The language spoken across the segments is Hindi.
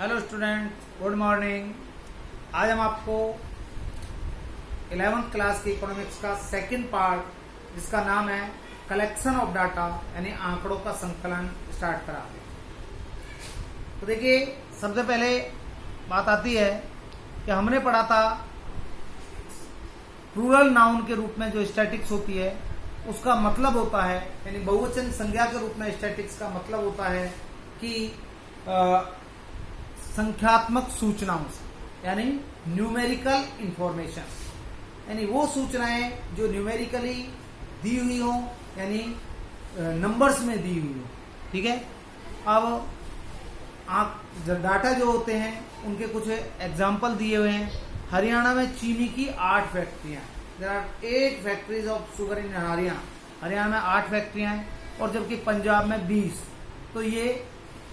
Hello student, good morning. आज हम आपको 11th क्लास की इकोनॉमिक्स का सेकंड पार्ट जिसका नाम है कलेक्शन ऑफ डाटा यानी आंकड़ों का संकलन स्टार्ट कराते हैं। तो देखिए, सबसे पहले बात आती है कि हमने पढ़ा था प्लूरल नाउन के रूप में जो स्टैटिक्स होती है उसका मतलब होता है, यानी बहुवचन संज्ञा के रूप में स्टैटिक्स का मतलब होता है कि संख्यात्मक सूचनाओं से, यानी न्यूमेरिकल इंफॉर्मेशन, यानी वो सूचनाएं जो न्यूमेरिकली दी हुई हो, यानी नंबर्स में दी हुई हो। ठीक है। अब डाटा जो होते हैं उनके कुछ एग्जाम्पल दिए हुए हैं। हरियाणा में चीनी की 8 फैक्ट्रियां, there are 8 factories of sugar in Haryana में 8 फैक्ट्रियां हैं, और जबकि पंजाब में 20। तो ये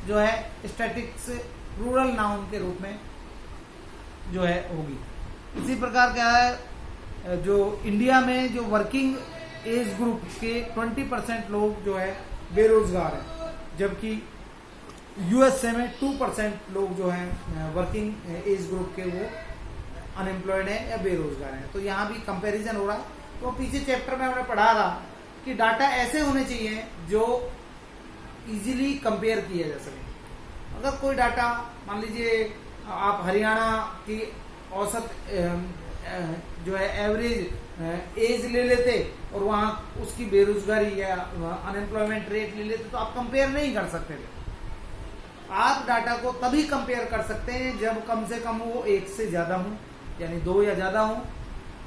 जो है स्टैटिक्स रूरल नाउन के रूप में जो है होगी। इसी प्रकार क्या है, जो इंडिया में जो वर्किंग एज ग्रुप के 20% लोग जो है बेरोजगार हैं, जबकि यूएसए में 2% लोग जो हैं वर्किंग एज ग्रुप के वो अनएम्प्लॉयड है या बेरोजगार हैं। तो यहाँ भी कंपैरिजन हो रहा है। तो पीछे चैप्टर में हमने पढ़ा था कि डाटा ऐसे होने चाहिए जो इजीली कंपेयर किया जा सके। अगर कोई डाटा, मान लीजिए आप हरियाणा की औसत जो है एवरेज एज ले लेते और वहां उसकी बेरोजगारी या अनएम्प्लॉयमेंट रेट ले लेते, तो आप कंपेयर नहीं कर सकते थे। आप डाटा को तभी कंपेयर कर सकते हैं जब कम से कम वो 1 से ज्यादा हो, यानी 2 या ज्यादा हो।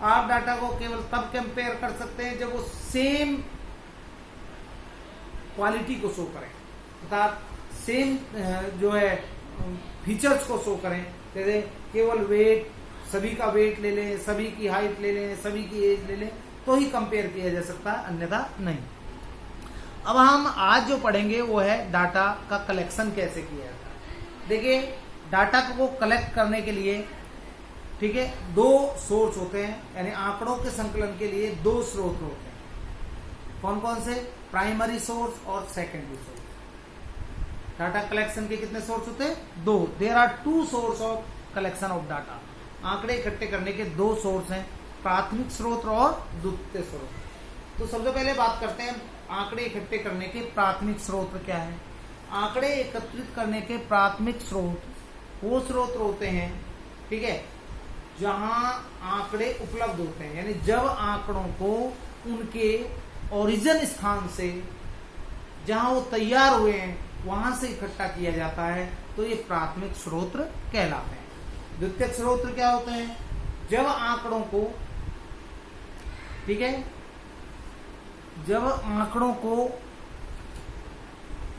आप डाटा को केवल तब कंपेयर कर सकते हैं जब वो सेम क्वालिटी को शो करें, अर्थात सेम जो है फीचर्स को शो करें। जैसे केवल वेट, सभी का वेट ले लें, सभी की हाइट ले लें, सभी की एज ले लें, तो ही कंपेयर किया जा सकता है, अन्यथा नहीं। अब हम आज जो पढ़ेंगे वो है डाटा का कलेक्शन कैसे किया जाता है। देखिए, डाटा को कलेक्ट करने के लिए, ठीक है, 2 सोर्स होते हैं, यानी आंकड़ों के संकलन के लिए 2 स्रोत होते हैं। कौन कौन से? प्राइमरी सोर्स और सेकेंडरी सोर्स। डाटा कलेक्शन के कितने सोर्स होते हैं? 2। There are 2 source of collection of data. आंकड़े इकट्ठे करने के 2 सोर्स हैं, प्राथमिक स्रोत और द्वितीय स्रोत। तो सबसे पहले बात करते हैं आंकड़े इकट्ठे करने के प्राथमिक स्रोत क्या है। आंकड़े एकत्रित करने के प्राथमिक स्रोत वो स्रोत होते हैं, ठीक है, जहां आंकड़े उपलब्ध होते हैं, यानी जब आंकड़ों को उनके ओरिजिन स्थान से, जहां वो तैयार हुए हैं, वहां से इकट्ठा किया जाता है, तो ये प्राथमिक स्रोत कहलाते हैं। द्वितीयक स्रोत क्या होते हैं? जब आंकड़ों को, ठीक है, जब आंकड़ों को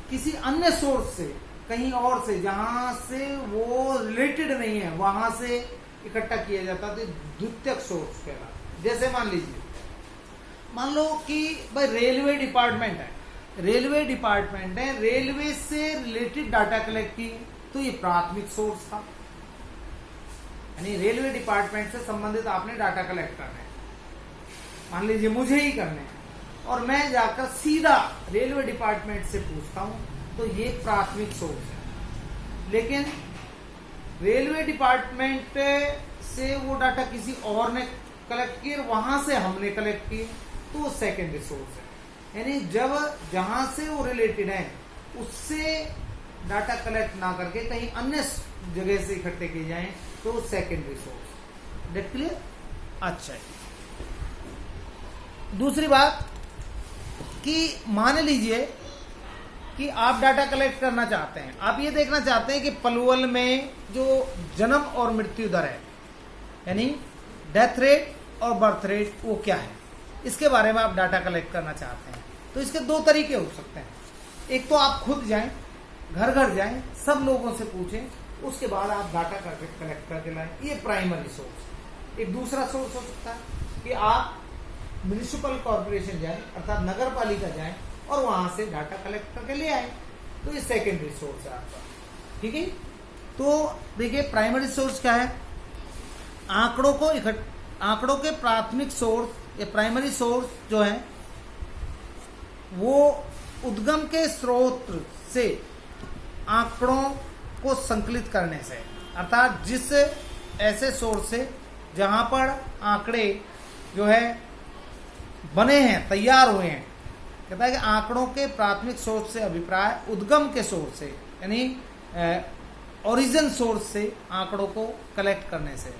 किसी अन्य सोर्स से, कहीं और से, जहां से वो रिलेटेड नहीं है, वहां से इकट्ठा किया जाता है, तो द्वितीयक सोर्स कहलाता है। जैसे मान लो कि भाई रेलवे डिपार्टमेंट है, रेलवे से रिलेटेड डाटा कलेक्ट की, तो ये प्राथमिक सोर्स था, यानी रेलवे डिपार्टमेंट से संबंधित आपने डाटा कलेक्ट करना है, मान लीजिए मुझे ही करने हैं, और मैं जाकर सीधा रेलवे डिपार्टमेंट से पूछता हूं, तो ये प्राथमिक सोर्स है। लेकिन रेलवे डिपार्टमेंट से वो डाटा किसी और ने कलेक्ट किए, वहां से हमने कलेक्ट किए, तो वो सेकेंडरी सोर्स है। यानी जब जहां से वो रिलेटेड है उससे डाटा कलेक्ट ना करके कहीं अन्य जगह से इकट्ठे किए जाएं, तो सेकेंडरी सोर्स। Date clear? अच्छा। दूसरी बात कि मान लीजिए कि आप डाटा कलेक्ट करना चाहते हैं, आप ये देखना चाहते हैं कि पलवल में जो जन्म और मृत्यु दर है, यानी डेथ रेट और बर्थ रेट, वो क्या है, इसके बारे में आप डाटा कलेक्ट करना चाहते हैं। तो इसके 2 तरीके हो सकते हैं। एक तो आप खुद जाएं, घर घर जाएं, सब लोगों से पूछें, उसके बाद आप डाटा कलेक्ट करके लाएं, ये प्राइमरी सोर्स। एक दूसरा सोर्स हो सकता है कि आप म्युनिसिपल कॉर्पोरेशन जाएं, अर्थात नगर पालिका जाएं, और वहां से डाटा कलेक्ट करके ले आए, तो ये सेकेंडरी सोर्स है आपका। ठीक है। तो देखिए, प्राइमरी सोर्स क्या है? आंकड़ों के प्राथमिक सोर्स या प्राइमरी सोर्स जो है वो उद्गम के स्रोत से आंकड़ों को संकलित करने से, अर्थात जिस ऐसे सोर्स से जहां पर आंकड़े जो है बने हैं, तैयार हुए हैं। कहता है कि आंकड़ों के प्राथमिक सोर्स से अभिप्राय उद्गम के सोर्स से, यानी ओरिजिन सोर्स से आंकड़ों को कलेक्ट करने से।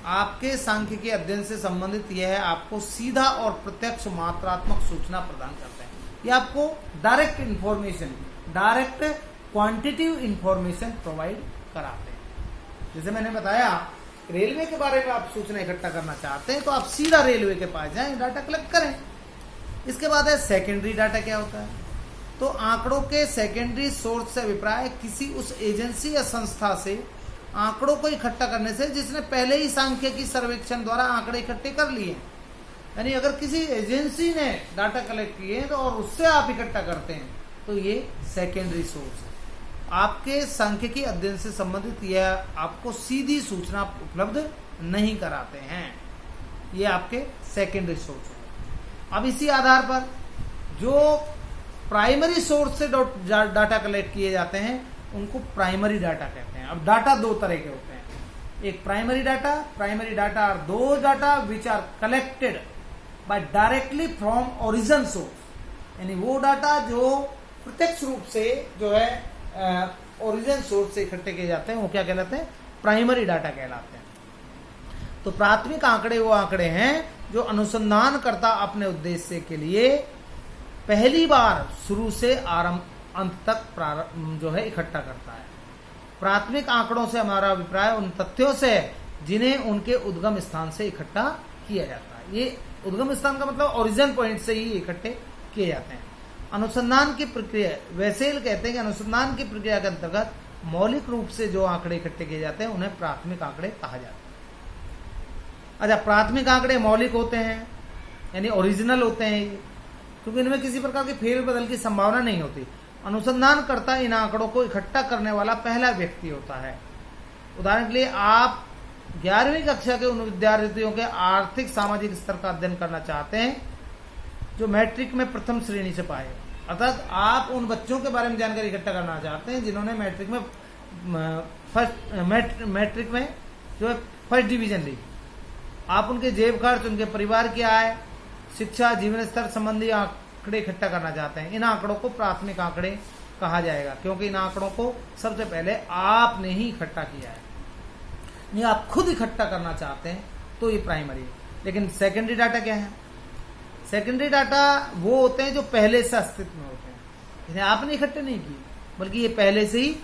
आपके सांख्यिकी अध्ययन से संबंधित यह है आपको सीधा और प्रत्यक्ष मात्रात्मक सूचना प्रदान करते हैं। ये आपको direct information, direct quantitative information provide कराते हैं। जैसे मैंने बताया, रेलवे के बारे में आप सूचना इकट्ठा करना चाहते हैं तो आप सीधा रेलवे के पास जाएं, डाटा कलेक्ट करें। इसके बाद है सेकेंडरी डाटा। क्या होता है? तो आंकड़ों के सेकेंडरी सोर्स से अभिप्राय किसी उस एजेंसी या संस्था से आंकड़ों को इकट्ठा करने से जिसने पहले ही सांख्यिकी सर्वेक्षण द्वारा आंकड़े इकट्ठे कर लिए हैं। यानी अगर किसी एजेंसी ने डाटा कलेक्ट किए तो और उससे आप इकट्ठा करते हैं तो ये सेकेंडरी सोर्स है। आपके सांख्यिकी अध्ययन से संबंधित यह आपको सीधी सूचना उपलब्ध नहीं कराते हैं। ये आपके सेकेंडरी सोर्स है। अब इसी आधार पर जो प्राइमरी सोर्स से डाटा कलेक्ट किए जाते हैं उनको प्राइमरी डाटा कहते हैं। अब डाटा दो तरह के होते हैं, एक प्राइमरी डाटा और दो data which are collected by directly from origin source. यानी वो डाटा जो प्रत्यक्ष रूप से जो है ओरिजिन सोर्स से इकट्ठे किए जाते हैं वो क्या कहलाते हैं? प्राइमरी डाटा कहलाते हैं। तो प्राथमिक आंकड़े वो आंकड़े हैं जो अनुसंधानकर्ता अपने उद्देश्य के लिए पहली बार शुरू से आरंभ अंत तक जो है इकट्ठा करता है। प्राथमिक आंकड़ों से हमारा अभिप्राय उन तथ्यों से जिन्हें उनके उद्गम स्थान से इकट्ठा किया जाता है। ये उद्गम स्थान का मतलब ओरिजिन पॉइंट से ही इकट्ठे किए जाते हैं। अनुसंधान की प्रक्रिया, वेसेल कहते हैं कि अनुसंधान की प्रक्रिया के अंतर्गत मौलिक रूप से जो आंकड़े इकट्ठे किए जाते हैं उन्हें प्राथमिक आंकड़े कहा जाता है। अच्छा, प्राथमिक आंकड़े मौलिक होते हैं यानी ओरिजिनल होते हैं क्योंकि इनमें किसी प्रकार की फेर बदल की संभावना नहीं होती। अनुसंधानकर्ता इन आंकड़ों को इकट्ठा करने वाला पहला व्यक्ति होता है। उदाहरण के लिए आप 11वीं कक्षा के उन विद्यार्थियों के आर्थिक सामाजिक स्तर का अध्ययन करना चाहते हैं जो मैट्रिक में प्रथम श्रेणी से पाए, अर्थात आप उन बच्चों के बारे में जानकारी इकट्ठा करना चाहते हैं जिन्होंने मैट्रिक में जो है फर्स्ट डिवीजन ली। आप उनके जेब खर्च, उनके परिवार की आय, शिक्षा, जीवन स्तर संबंधी आंकड़े इकट्ठा करना चाहते हैं। इन आंकड़ों को प्राथमिक आंकड़े कहा जाएगा क्योंकि इन आंकड़ों को सबसे पहले आपने ही इकट्ठा किया है। ये आप खुद इकट्ठा करना चाहते हैं तो ये प्राइमरी है। लेकिन सेकेंडरी डाटा क्या है? सेकेंडरी डाटा वो होते हैं जो पहले से अस्तित्व में होते हैं, इन्हें आपने इकट्ठे नहीं किए बल्कि ये पहले से ही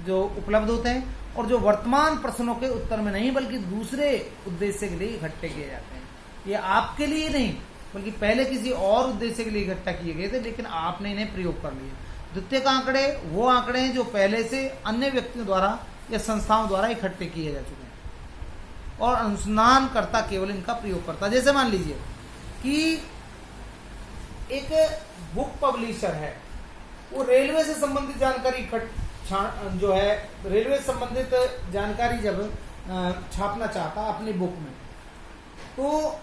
जो उपलब्ध होते हैं और जो वर्तमान प्रश्नों के उत्तर में नहीं बल्कि दूसरे उद्देश्य के लिए इकट्ठे किए जाते हैं। ये आपके लिए नहीं बल्कि पहले किसी और उद्देश्य के लिए इकट्ठा किए गए थे लेकिन आपने इन्हें प्रयोग कर लिया। द्वितीयक आंकड़े वो आंकड़े हैं जो पहले से अन्य व्यक्तियों द्वारा या संस्थाओं द्वारा इकट्ठे किए जा चुके हैं और अनुसंधानकर्ता केवल इनका प्रयोग करता है। जैसे मान लीजिए कि एक बुक पब्लिशर है, वो रेलवे से संबंधित जानकारी जो है रेलवे से संबंधित जानकारी जब छापना चाहता अपनी बुक में, तो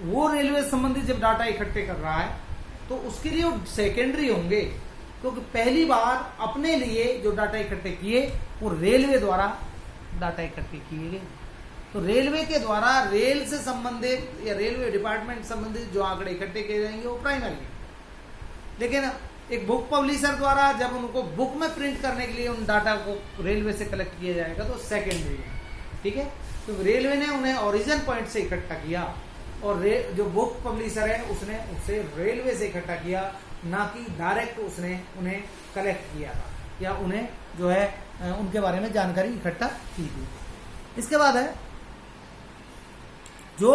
वो रेलवे संबंधित जब डाटा इकट्ठे कर रहा है तो उसके लिए वो सेकेंडरी होंगे क्योंकि पहली बार अपने लिए जो डाटा इकट्ठे किए वो रेलवे द्वारा डाटा इकट्ठे किए गए। तो रेलवे के द्वारा रेल से संबंधित या रेलवे डिपार्टमेंट संबंधित जो आंकड़े इकट्ठे किए जाएंगे वो प्राइमरी है। लेकिन एक बुक पब्लिशर द्वारा जब उनको बुक में प्रिंट करने के लिए उन डाटा को रेलवे से कलेक्ट किया जाएगा तो सेकेंडरी है। ठीक है, तो रेलवे ने उन्हें ओरिजिन पॉइंट से इकट्ठा किया और जो बुक पब्लिशर है उसने उसे रेलवे से इकट्ठा किया, ना कि डायरेक्ट उसने उन्हें कलेक्ट किया था या उन्हें जो है उनके बारे में जानकारी इकट्ठा की थी। इसके बाद है जो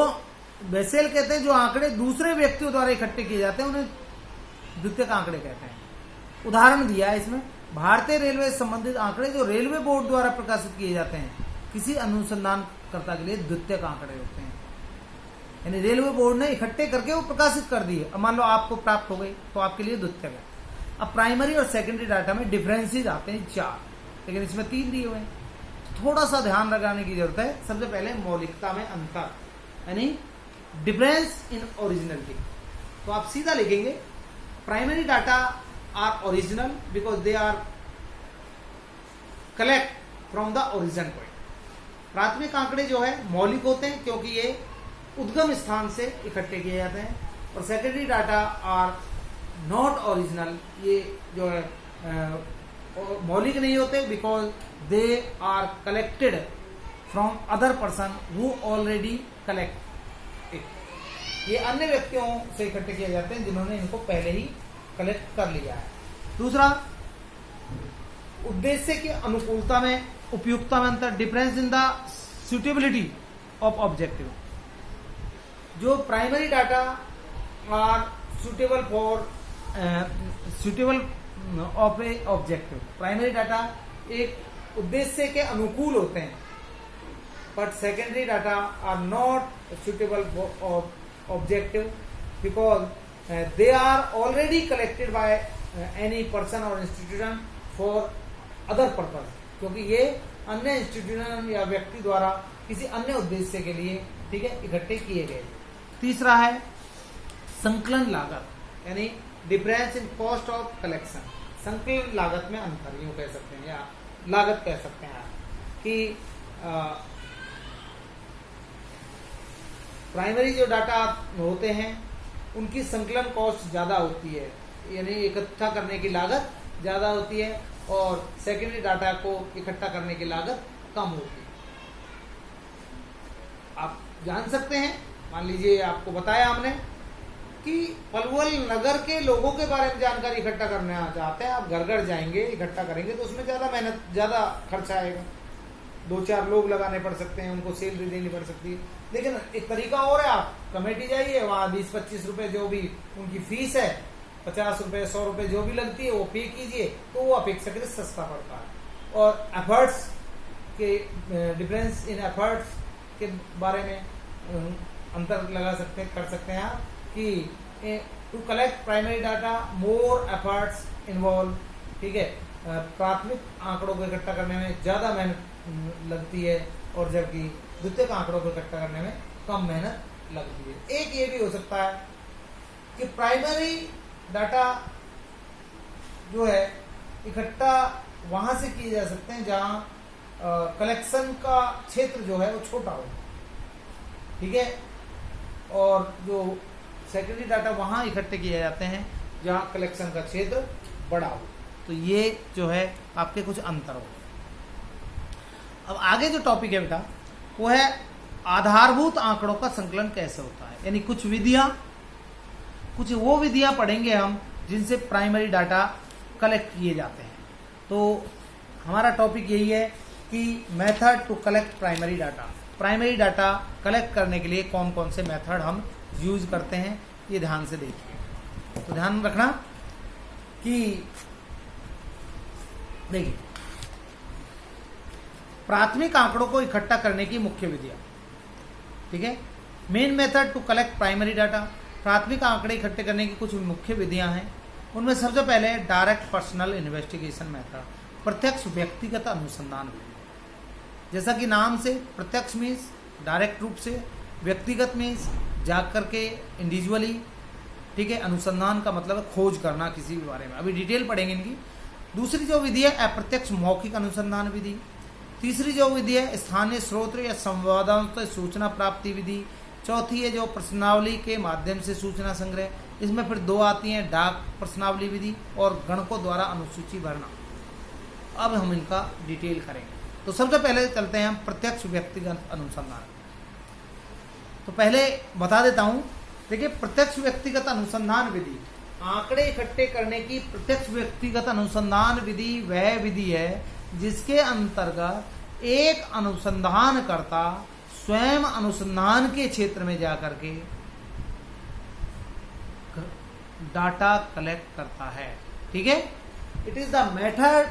वेसेल कहते हैं जो आंकड़े दूसरे व्यक्तियों द्वारा इकट्ठे किए जाते हैं उन्हें द्वितीयक आंकड़े कहते हैं। उदाहरण दिया है इसमें, भारतीय रेलवे से संबंधित आंकड़े जो रेलवे बोर्ड द्वारा प्रकाशित किए जाते हैं किसी अनुसंधानकर्ता के लिए द्वितीयक आंकड़े होते हैं। यानी रेलवे बोर्ड ने इकट्ठे करके वो प्रकाशित कर दिए, अब मान लो आपको प्राप्त हो गई तो आपके लिए द्वितीयक है। अब प्राइमरी और सेकेंडरी डाटा में डिफरेंसेस आते हैं 4, लेकिन इसमें 3 दिए हुए हैं। थोड़ा सा ध्यान लगाने की जरूरत है। सबसे पहले मौलिकता में अंतर यानी डिफरेंस इन ओरिजिनलिटी। तो आप सीधा लिखेंगे primary data are original because they are collect from the origin point. प्राथमिक आंकड़े जो है मौलिक होते हैं क्योंकि ये उद्गम स्थान से इकट्ठे किए जाते हैं, और secondary data are not original, ये जो है मौलिक नहीं होते because they are collected from other person who already collect it. ये अन्य व्यक्तियों से इकट्ठे किए जाते हैं जिन्होंने इनको पहले ही कलेक्ट कर लिया है। दूसरा, उद्देश्य की अनुकूलता में, उपयुक्तता में अंतर, difference in the suitability of objective. जो primary data are suitable for suitable of a objective, primary data एक उद्देश्य के अनुकूल होते हैं, but secondary data are not suitable of objective because they are already collected by any person or institution for other purpose, क्योंकि ये अन्य इंस्टीट्यूशन या व्यक्ति द्वारा किसी अन्य उद्देश्य के लिए, ठीक है, इकट्ठे किए गए। तीसरा है संकलन लागत, यानी difference in cost of collection. संकलन लागत में अंतर, यूं कह सकते हैं, या लागत कह सकते हैं कि प्राइमरी जो डाटा होते हैं उनकी संकलन कॉस्ट ज्यादा होती है, यानी इकट्ठा करने की लागत ज्यादा होती है, और सेकेंडरी डाटा को इकट्ठा करने की लागत कम होती है। आप जान सकते हैं, मान लीजिए आपको बताया हमने कि पलवल नगर के लोगों के बारे में जानकारी इकट्ठा करना चाहते हैं, आप घर घर जाएंगे, इकट्ठा करेंगे तो उसमें ज्यादा मेहनत, ज्यादा खर्चा आएगा, 2-4 लोग लगाने पड़ सकते हैं, उनको सैलरी देनी पड़ सकती है। लेकिन एक तरीका और है, आप कमेटी जाइए, वहां 20-25 रुपए जो भी उनकी फीस है, 50 रुपए 100 रुपए जो भी लगती है वो पे कीजिए, तो वो अपेक्षाकृत सस्ता पड़ता है। और एफर्ट्स के, डिफरेंस इन एफर्ट्स के बारे में अंतर लगा सकते हैं, कर सकते हैं आप कि to collect primary data more efforts involve, ठीक है, प्राथमिक आंकड़ों को इकट्ठा करने में ज्यादा मेहनत लगती है, और जबकि द्वितीयक आंकड़ों को इकट्ठा करने में कम मेहनत लगती है। एक ये भी हो सकता है कि प्राइमरी डाटा जो है इकट्ठा वहां से किए जा सकते हैं जहां कलेक्शन का क्षेत्र जो है वो छोटा हो, ठीक है, और जो सेकेंडरी डाटा वहां इकट्ठे किए जाते हैं जहां कलेक्शन का क्षेत्र बड़ा हो। तो ये जो है आपके कुछ अंतर हो। अब आगे जो टॉपिक है बेटा वो है आधारभूत आंकड़ों का संकलन कैसे होता है, यानी कुछ विधियां, कुछ वो विधियां पढ़ेंगे हम जिनसे प्राइमरी डाटा कलेक्ट किए जाते हैं। तो हमारा टॉपिक यही है कि method to collect primary data. Primary data collect करने के लिए कौन कौन से मेथड हम यूज करते हैं, ये ध्यान से देखिए। तो ध्यान रखना कि देखिए, प्राथमिक आंकड़ों को इकट्ठा करने की मुख्य विधियां, ठीक है। Main method to collect primary data, प्राथमिक आंकड़े इकट्ठे करने की कुछ मुख्य विधियां हैं। उनमें सबसे पहले डायरेक्ट पर्सनल इन्वेस्टिगेशन मेथड, प्रत्यक्ष व्यक्तिगत अनुसंधान विधि। जैसा कि नाम से, प्रत्यक्ष मीन्स डायरेक्ट रूप से, व्यक्तिगत मीन्स जाग करके इंडिविजुअली, ठीक है। अनुसंधान का मतलब खोज करना किसी भी बारे में, अभी डिटेल पढ़ेंगे इनकी। दूसरी जो विधि है अप्रत्यक्ष मौखिक अनुसंधान विधि। तीसरी जो विधि है स्थानीय स्रोत या संवादों से सूचना प्राप्ति विधि। चौथी है जो प्रश्नावली के माध्यम से सूचना संग्रह। इसमें फिर 2 आती हैं, डाक प्रश्नावली विधि और गणकों द्वारा अनुसूची भरना। अब हम इनका डिटेल करेंगे। तो सबसे पहले चलते हैं हम प्रत्यक्ष व्यक्तिगत अनुसंधान। तो पहले बता देता हूं, देखिए प्रत्यक्ष व्यक्तिगत अनुसंधान विधि, आंकड़े इकट्ठे करने की प्रत्यक्ष व्यक्तिगत अनुसंधान विधि वह विधि है जिसके अंतर्गत एक अनुसंधानकर्ता स्वयं अनुसंधान के क्षेत्र में जाकर के डाटा कलेक्ट करता है, ठीक है। It is the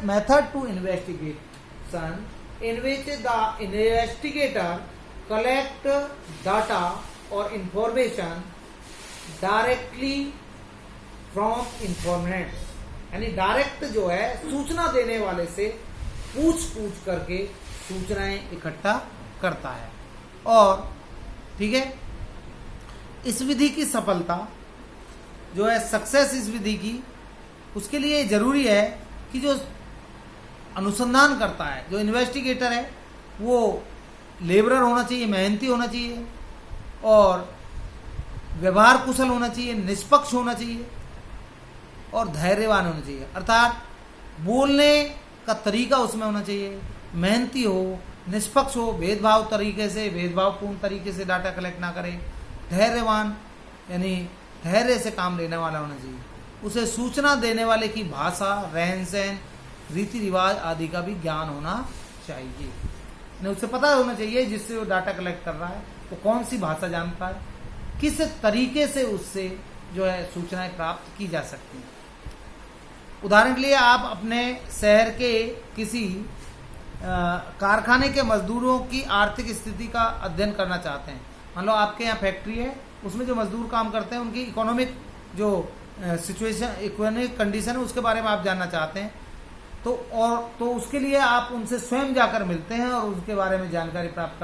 method to investigation in which the investigator collect data और इंफॉर्मेशन डायरेक्टली फ्रॉम इंफॉर्मेंट्स, यानी डायरेक्ट जो है सूचना देने वाले से पूछ करके सूचनाएं इकट्ठा करता है। और ठीक है, इस विधि की सफलता जो है, सक्सेस इस विधि की, उसके लिए जरूरी है कि जो अनुसंधान करता है, जो इन्वेस्टिगेटर है, वो लेबरर होना चाहिए, मेहनती होना चाहिए और व्यवहार कुशल होना चाहिए, निष्पक्ष होना चाहिए और धैर्यवान होना चाहिए। अर्थात बोलने का तरीका उसमें होना चाहिए, मेहनती हो, निष्पक्ष हो, भेदभावपूर्ण तरीके से डाटा कलेक्ट ना करे, धैर्यवान यानी धैर्य से काम लेने वाला होना चाहिए, उसे सूचना देने वाले की भाषा, रहन सहन, रीति रिवाज आदि का भी ज्ञान होना चाहिए। उसे पता होना चाहिए जिससे वो डाटा कलेक्ट कर रहा है वो कौन सी भाषा जानता है, किस तरीके से उससे जो है सूचनाएं प्राप्त की जा सकती हैं। उदाहरण के लिए आप अपने शहर के किसी कारखाने के मजदूरों की आर्थिक स्थिति का अध्ययन करना चाहते हैं। मान लो आपके यहाँ फैक्ट्री है, उसमें जो मजदूर काम करते हैं उनकी इकोनॉमिक जो सिचुएशन, इकोनॉमिक कंडीशन है उसके बारे में आप जानना चाहते हैं, तो उसके लिए आप उनसे स्वयं जाकर मिलते हैं और उसके बारे में जानकारी प्राप्त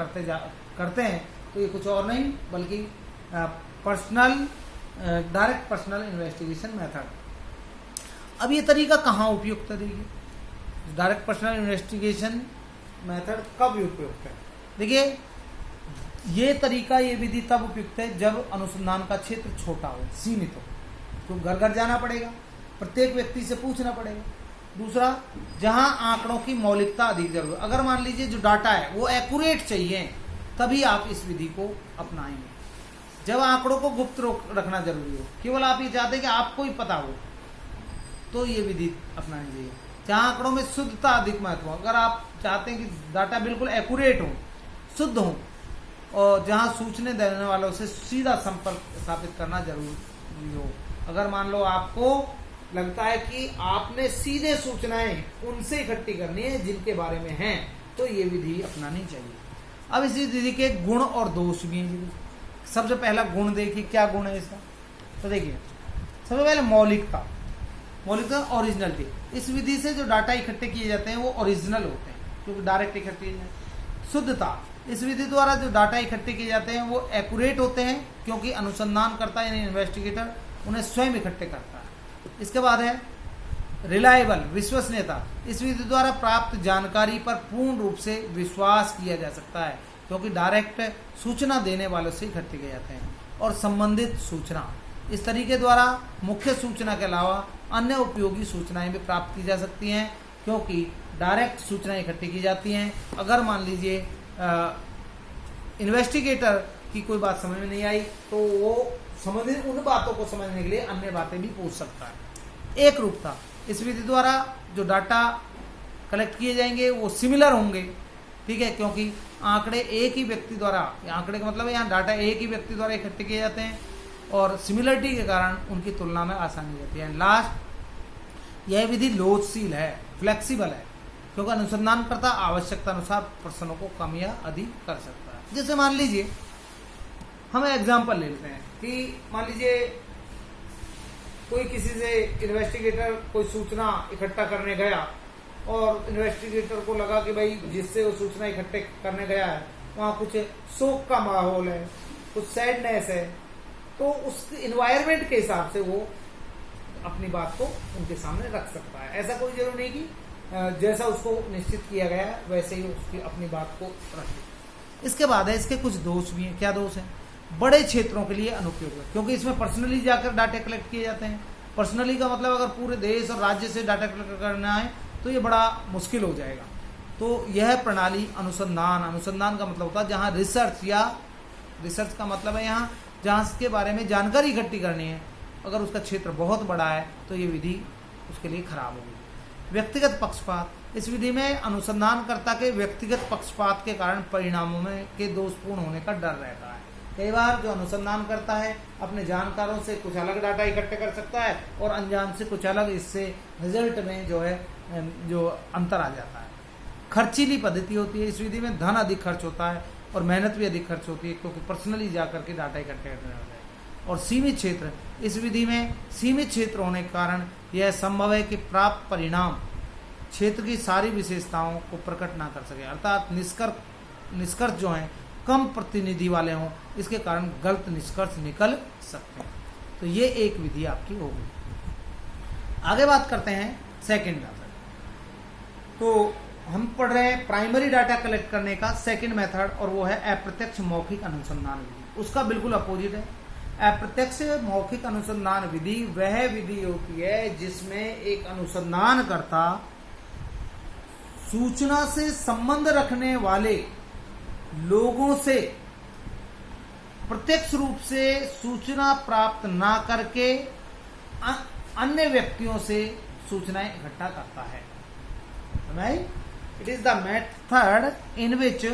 करते हैं। तो ये कुछ और नहीं बल्कि डायरेक्ट पर्सनल इन्वेस्टिगेशन मेथड। अब ये तरीका कहाँ उपयुक्त है? देखिए, डायरेक्ट पर्सनल इन्वेस्टिगेशन मेथड कब उपयुक्त है? देखिए, ये तरीका, ये विधि तब उपयुक्त है जब अनुसंधान का क्षेत्र छोटा हो, सीमित हो, तो घर घर जाना पड़ेगा, प्रत्येक व्यक्ति से पूछना पड़ेगा। दूसरा, जहां आंकड़ों की मौलिकता अधिक जरूरी। अगर मान लीजिए जो डाटा है वो एक्यूरेट चाहिए, तभी आप इस विधि को अपनाएंगे। जब आंकड़ों को गुप्त रखना जरूरी हो, केवल आप ये चाहते हैं कि आपको ही पता हो, तो ये विधि अपनानी चाहिए। जहां आंकड़ों में शुद्धता अधिक महत्व हो, अगर आप चाहते हैं कि डाटा बिल्कुल एक्यूरेट हो, शुद्ध हो, और जहां सूचना देने वालों से सीधा संपर्क स्थापित करना जरूरी हो। अगर मान लो आपको लगता है कि आपने सीधे सूचनाएं उनसे इकट्ठी करनी है जिनके बारे में हैं, तो ये विधि अपनानी चाहिए। अब इसी विधि के गुण और दोष भी हैं। सबसे पहला गुण देखिए, क्या गुण है इसका? तो देखिए, सबसे पहले मौलिकता, ओरिजिनलिटी। इस विधि से जो डाटा इकट्ठे किए जाते हैं वो ओरिजिनल होते हैं, क्योंकि डायरेक्ट इकट्ठे किए जाते हैं। शुद्धता, इस विधि द्वारा जो डाटा इकट्ठे किए जाते हैं वो एक्यूरेट होते हैं, क्योंकि अनुसंधानकर्ता यानी इन्वेस्टिगेटर उन्हें स्वयं इकट्ठे करता है। इसके बाद है रिलायबल, विश्वसनीयता। इस विधि द्वारा प्राप्त जानकारी पर पूर्ण रूप से विश्वास किया जा सकता है, क्योंकि डायरेक्ट सूचना देने वालों से इकट्ठे किए जाते हैं। और संबंधित सूचना, इस तरीके द्वारा मुख्य सूचना के अलावा अन्य उपयोगी सूचनाएं भी प्राप्त की जा सकती हैं, क्योंकि डायरेक्ट सूचनाएं इकट्ठी की जाती हैं। अगर मान लीजिए इन्वेस्टिगेटर की कोई बात समझ में नहीं आई, तो वो उन बातों को समझने के लिए अन्य बातें भी पूछ सकता है। एक रूपता, इस विधि द्वारा जो डाटा कलेक्ट किए जाएंगे वो सिमिलर होंगे, ठीक है, क्योंकि आंकड़े एक ही व्यक्ति द्वारा, आंकड़े का मतलब है यहाँ डाटा एक ही व्यक्ति द्वारा इकट्ठे किए जाते हैं और सिमिलरिटी के कारण उनकी तुलना में आसानी होती है। लास्ट, यह विधि लोचशील है, फ्लेक्सिबल है, क्योंकि अनुसंधानकर्ता आवश्यकता अनुसार प्रश्नों को कम या अधिक कर सकता है। जैसे मान लीजिए, हम एग्जाम्पल ले लेते हैं कि मान लीजिए कोई किसी से इन्वेस्टिगेटर कोई सूचना इकट्ठा करने गया और इन्वेस्टिगेटर को लगा कि भाई जिससे वो सूचना इकट्ठे करने गया है वहाँ कुछ शोक का माहौल है, कुछ सैडनेस है, तो उस इन्वायरमेंट के हिसाब से वो अपनी बात को उनके सामने रख सकता है। ऐसा कोई जरूरी नहीं कि जैसा उसको निश्चित किया गया है वैसे ही उसकी अपनी बात को रखे। इसके बाद है इसके कुछ दोष भी हैं। क्या दोष है? बड़े क्षेत्रों के लिए अनुपयोगी, क्योंकि इसमें पर्सनली जाकर डाटा कलेक्ट किए जाते हैं। पर्सनली का मतलब अगर पूरे देश और राज्य से डाटा कलेक्ट करना है तो ये बड़ा मुश्किल हो जाएगा। तो यह प्रणाली अनुसंधान का मतलब होता है जहाँ रिसर्च का मतलब है यहाँ जहाँ के बारे में जानकारी इकट्ठी करनी है, अगर उसका क्षेत्र बहुत बड़ा है तो ये विधि उसके लिए खराब होगी। व्यक्तिगत पक्षपात, इस विधि में अनुसंधानकर्ता के व्यक्तिगत पक्षपात के कारण परिणामों में के दोषपूर्ण होने का डर रहता है। कई बार जो अनुसंधान करता है अपने जानकारों से कुछ अलग डाटा इकट्ठे कर सकता है और अनजान से कुछ अलग, इससे रिजल्ट में जो अंतर आ जाता है। खर्चीली पद्धति होती है, इस विधि में धन अधिक खर्च होता है और मेहनत भी अधिक खर्च होती है, क्योंकि पर्सनली जाकर के डाटा इकट्ठे करने होता है। और सीमित क्षेत्र, इस विधि में सीमित क्षेत्र होने के कारण यह संभव है कि प्राप्त परिणाम क्षेत्र की सारी विशेषताओं को प्रकट ना कर सके, अर्थात निष्कर्ष जो है कम प्रतिनिधि वाले हों, इसके कारण गलत निष्कर्ष निकल सकते हैं। तो ये एक विधि आपकी होगी। आगे बात करते हैं सेकंड मेथड। तो हम पढ़ रहे हैं प्राइमरी डाटा कलेक्ट करने का सेकंड मेथड, और वो है अप्रत्यक्ष मौखिक अनुसंधान विधि। उसका बिल्कुल अपोजिट है। अप्रत्यक्ष मौखिक अनुसंधान विधि वह विधि होती है जिसमें एक अनुसंधानकर्ता सूचना से संबंध रखने वाले लोगों से प्रत्यक्ष रूप से सूचना प्राप्त ना करके अन्य व्यक्तियों से सूचनाएं इकट्ठा करता है। It is the method in which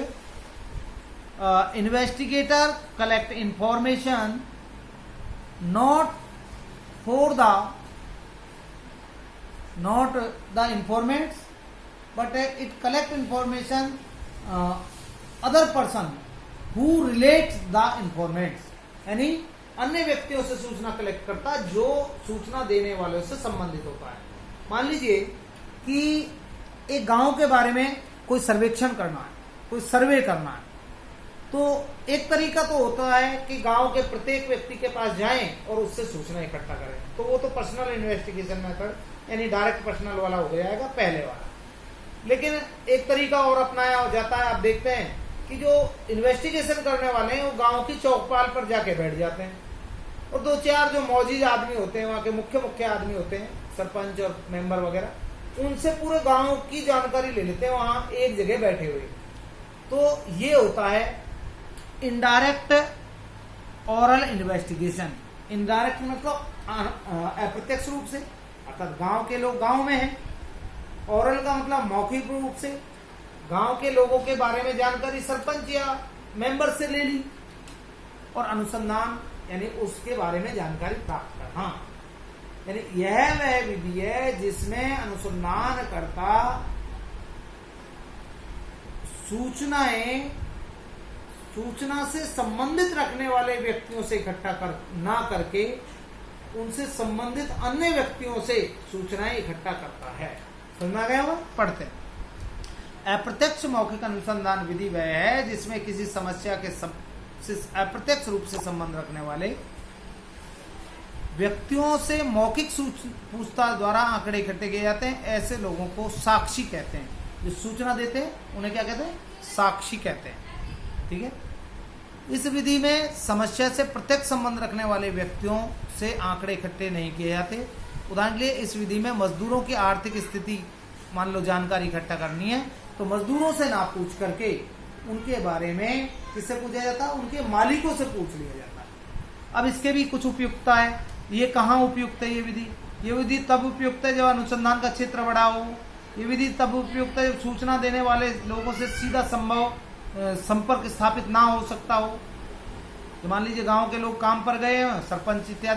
investigator collect information not the informants, but it collect information other person who relates the informants, यानी अन्य व्यक्तियों से सूचना कलेक्ट करता जो सूचना देने वालों से संबंधित होता है। मान लीजिए कि एक गांव के बारे में कोई सर्वेक्षण करना है, कोई सर्वे करना है, तो एक तरीका तो होता है कि गांव के प्रत्येक व्यक्ति के पास जाएं और उससे सूचना इकट्ठा करें, तो वो तो पर्सनल इन्वेस्टिगेशन मेथड यानी डायरेक्ट पर्सनल वाला हो जाएगा पहले वाला। लेकिन एक तरीका और अपनाया जाता है। आप देखते हैं कि जो इन्वेस्टिगेशन करने वाले हैं वो गांव की चौकपाल पर जाके बैठ जाते हैं और दो चार जो मौजूद आदमी होते हैं, वहां के मुख्य आदमी होते हैं, सरपंच और मेंबर वगैरह, उनसे पूरे गांव की जानकारी ले लेते हैं वहां एक जगह बैठे हुए। तो ये होता है इनडायरेक्ट ओरल इन्वेस्टिगेशन। इनडायरेक्ट मतलब अप्रत्यक्ष रूप से, अर्थात गांव के लोग गांव में हैं। ओरल का मतलब मौखिक रूप से गांव के लोगों के बारे में जानकारी सरपंच या मेंबर से ले ली, और अनुसंधान यानी उसके बारे में जानकारी प्राप्त करना। यानी यह वह विधि है जिसमें अनुसंधानकर्ता सूचना से संबंधित रखने वाले व्यक्तियों से इकट्ठा ना करके उनसे संबंधित अन्य व्यक्तियों से सूचनाएं इकट्ठा करता है। समझ में आ गया होगा? पढ़ते हैं। अप्रत्यक्ष मौखिक अनुसंधान विधि वह है जिसमें किसी समस्या के अप्रत्यक्ष रूप से संबंध रखने वाले व्यक्तियों से मौखिक पूछताछ द्वारा आंकड़े इकट्ठे किए जाते हैं। ऐसे लोगों को साक्षी कहते हैं। जो सूचना देते हैं उन्हें क्या कहते हैं? साक्षी कहते हैं। ठीक है। इस विधि में समस्या से प्रत्यक्ष संबंध रखने वाले व्यक्तियों से आंकड़े इकट्ठे नहीं किए जाते। उदाहरण के लिए इस विधि में मजदूरों की आर्थिक स्थिति मान लो जानकारी इकट्ठा करनी है, तो मजदूरों से ना पूछ करके उनके बारे में किससे पूछा जाता है? उनके मालिकों से पूछ लिया जाता है। अब इसके भी कुछ उपयुक्तता है। ये कहाँ उपयुक्त है? ये विधि तब उपयुक्त है जब अनुसंधान का क्षेत्र बड़ा हो। ये विधि तब उपयुक्त है जब सूचना देने वाले लोगों से सीधा संपर्क स्थापित ना हो सकता हो। तो मान लीजिए गांव के लोग काम पर गए हैं, सरपंच इत्यादि